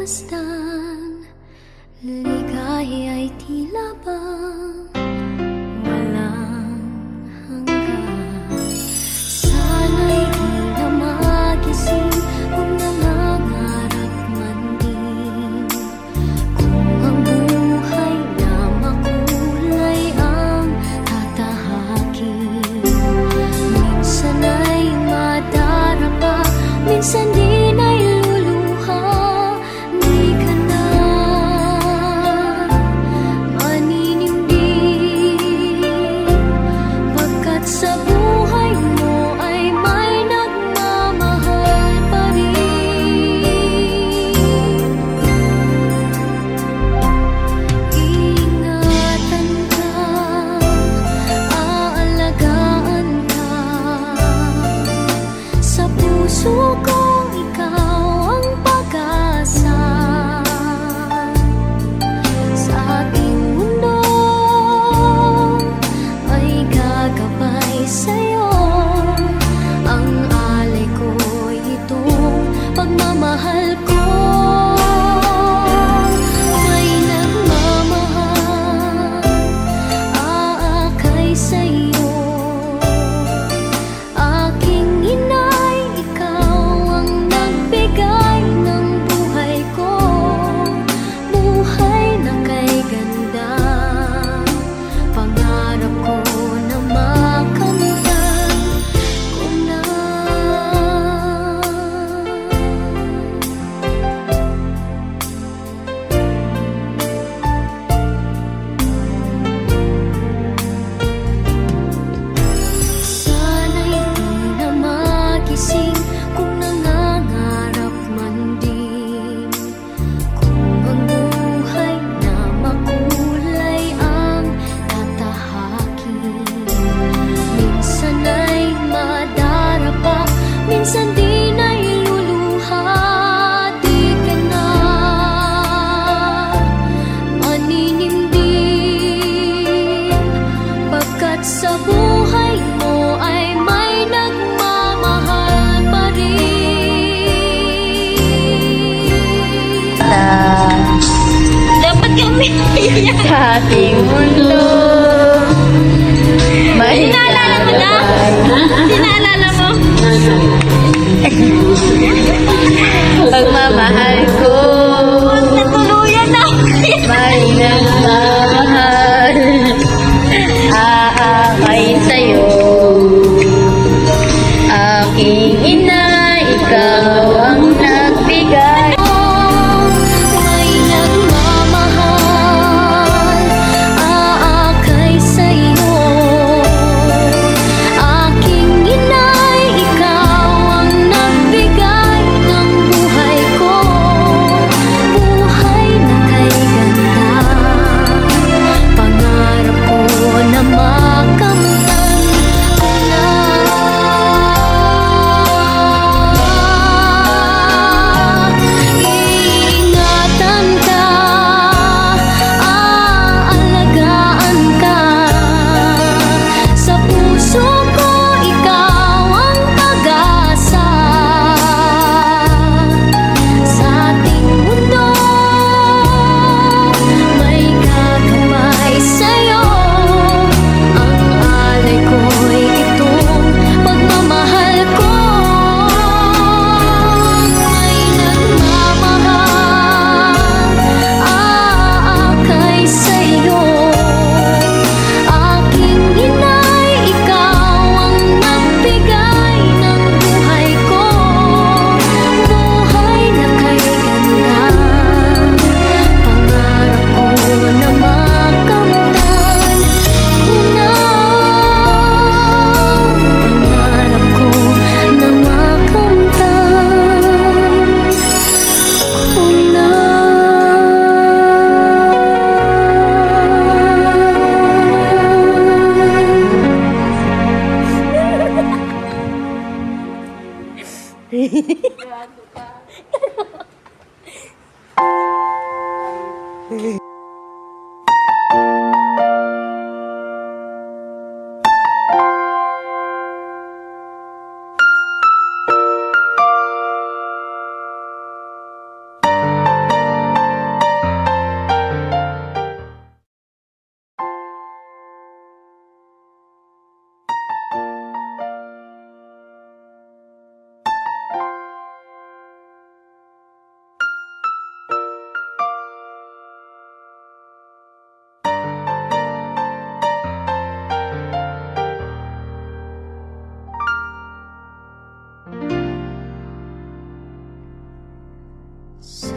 pagmasdan, ligaya'y tila bang walang hanggan. Sana'y di na magising kung nangangarap man din, kung ang buhay na makulay ang tatahakin. Minsan ay madarapa, minsan din ay luluha. Di ka na maninindig, pagkat sa buhay mo ay may nagmamahal pa rin. Ingatan ka, aalagaan ka, sa puso ko ikaw ang pag-asa. Sa ating mundo ay gagabay sa'yo, ang alay ko'y itong pagmamahal ko. May nagmamahal, aakay sa'yo. Aking inay, ikaw ang nagbigay ng buhay ko, buhay na kay ganda. Pangarap ko na makamtan ko na. Sana'y di na magising kung nangangarap man din, kung ang buhay na makulay ang tatahakin. Minsan ay madarapa, minsan din ay luluha. Di ka na maninindig, pagkat sa buhay mo ay may nagmamahal pa rin. Dapat kami Sa ating mundo may Sinaalala mo na? Sinaalala mo? pagmamahal ko, Natuluyan na. may nagmamahal, aakay sa'yo. Aking ina, ikaw ang nagbigay. May nagmamahal, aakay sa'yo. Aking inay, ikaw ang nagbigay ng buhay ko, buhay na kay ganda. Pangarap ko na makamtan ko na. Ingatan ka, aalagaan ka, sa puso ko ikaw ang pag-asa. Sa ating mundo may gagabay sa'yo, ang alay ko'y itong pagmamahal ko. May nagmamahal, aakay sa'yo. Aking inay, ikaw ang nagbigay ng buhay ko, buhay na kay ganda. Pangarap ko na makamtan ko na. Pangarap ko na makamtan ko na. Sa